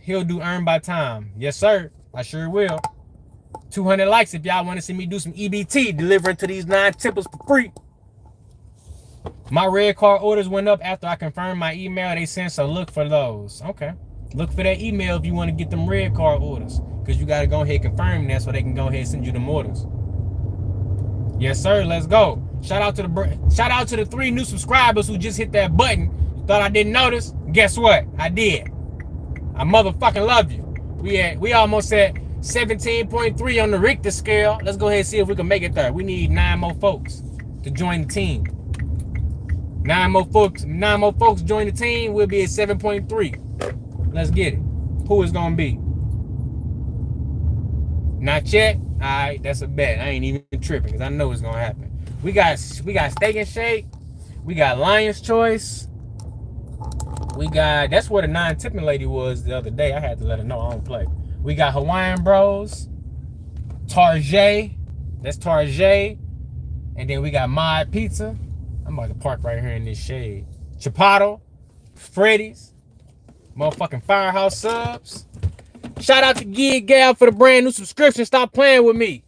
He'll do earn by time. Yes, sir. I sure will. 200 likes if y'all want to see me do some EBT, delivering to these 9-tippers for free. My red card orders went up after I confirmed my email. They sent, so look for those. Okay. Look for that email if you want to get them red card orders. Because you got to go ahead and confirm that so they can go ahead and send you them orders. Yes, sir. Let's go. Shout out to the 3 new subscribers who just hit that button. You thought I didn't notice? Guess what? I did. I motherfucking love you. We almost at 17.3 on the Richter scale. Let's go ahead and see if we can make it there. We need 9 more folks to join the team. 9 more folks join the team. We'll be at 7.3. Let's get it. Who is gonna be? Not yet. All right, that's a bet. I ain't even tripping because I know it's gonna happen. We got Steak and Shake. We got Lion's Choice. We got, that's where the 9-tipping lady was the other day. I had to let her know I don't play. We got Hawaiian Bros. Tarjay. That's Tarjay. And then we got Mod Pizza. I'm about to park right here in this shade. Chipotle. Freddy's. Motherfucking Firehouse Subs. Shout out to Gig Gal for the brand new subscription. Stop playing with me.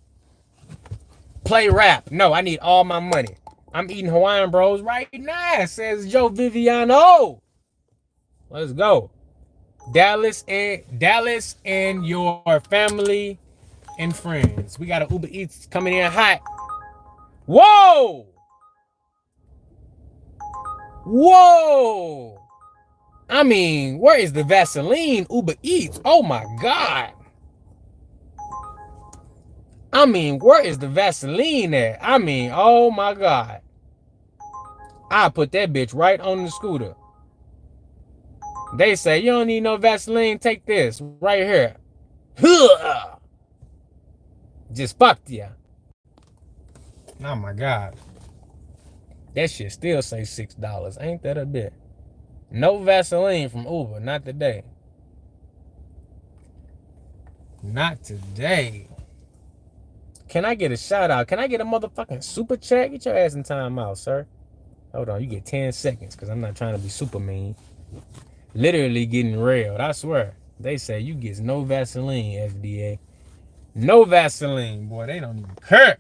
Play rap. No, I need all my money. I'm eating Hawaiian Bros right now, says Joe Viviano. Let's go. Dallas and your family and friends. We got an UberEats coming in hot. Whoa! Whoa! I mean, where is the Vaseline UberEats? Oh my God. I mean, where is the Vaseline at? I mean, oh my God. I put that bitch right on the scooter. They say, you don't need no Vaseline, take this right here. Just fucked ya. Oh my God. That shit still say $6. Ain't that a bit? No Vaseline from Uber, not today. Not today. Can I get a shout out? Can I get a motherfucking super chat? Get your ass in time out, sir. Hold on, you get 10 seconds because I'm not trying to be super mean. Literally getting railed, I swear. They say you get no Vaseline, FDA. No Vaseline, boy. They don't even care.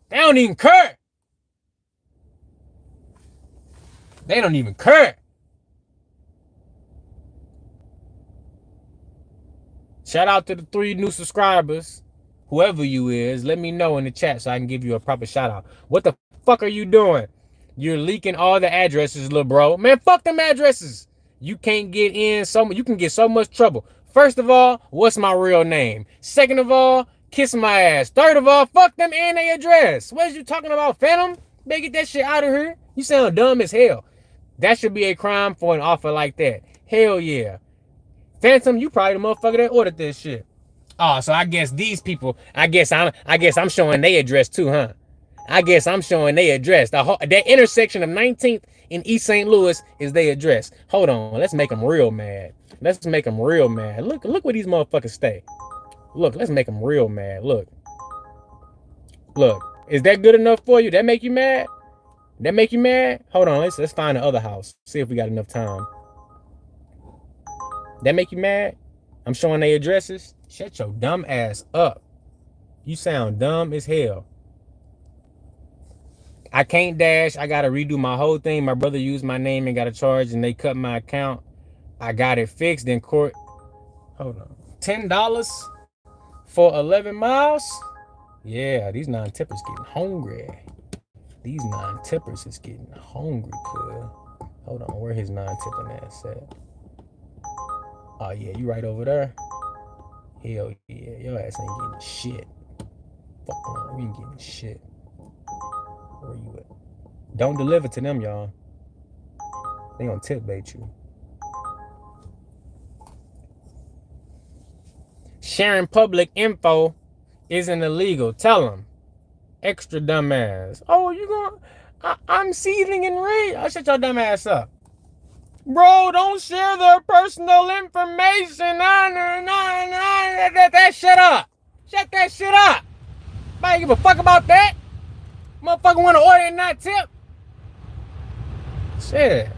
They don't even care. They don't even care. Shout out to the 3 new subscribers. Whoever you is, let me know in the chat so I can give you a proper shout out. What the fuck are you doing? You're leaking all the addresses, little bro. Man, fuck them addresses. You can't get in, you can get so much trouble. First of all, what's my real name? Second of all, kiss my ass. Third of all, fuck them and their address. What is you talking about, Phantom? They get that shit out of here. You sound dumb as hell. That should be a crime for an offer like that. Hell yeah. Phantom, you probably the motherfucker that ordered this shit. Oh, so I guess these people, I guess I'm showing their address too, huh? I guess I'm showing their address. That intersection of 19th and East St. Louis is their address. Hold on, let's make them real mad. Let's make them real mad. Look where these motherfuckers stay. Look, let's make them real mad. Look. Is that good enough for you? That make you mad? That make you mad? Hold on, let's find the other house. See if we got enough time. That make you mad? I'm showing their addresses. Shut your dumb ass up. You sound dumb as hell. I can't dash. I got to redo my whole thing. My brother used my name and got a charge and they cut my account. I got it fixed in court. Hold on. $10 for 11 miles? Yeah, these 9-tippers getting hungry. These 9-tippers is getting hungry, cuz. Hold on, where his 9-tipping ass at? Oh, yeah, you right over there? Hell yeah, your ass ain't getting shit. Fuck on, we ain't getting shit. Where you at? Don't deliver to them, y'all. They gonna tip bait you. Sharing public info isn't illegal. Tell them. Extra dumbass. Oh, you gonna... I'm seething in rage. I'll shut your dumb ass up. Bro, don't share their personal information. That shit up. Shut that shit up. I don't give a fuck about that. Motherfucker want to order and not tip. Shit.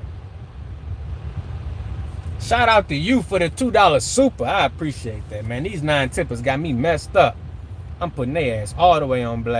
Shout out to you for the $2 super. I appreciate that, man. These 9 tippers got me messed up. I'm putting their ass all the way on blast.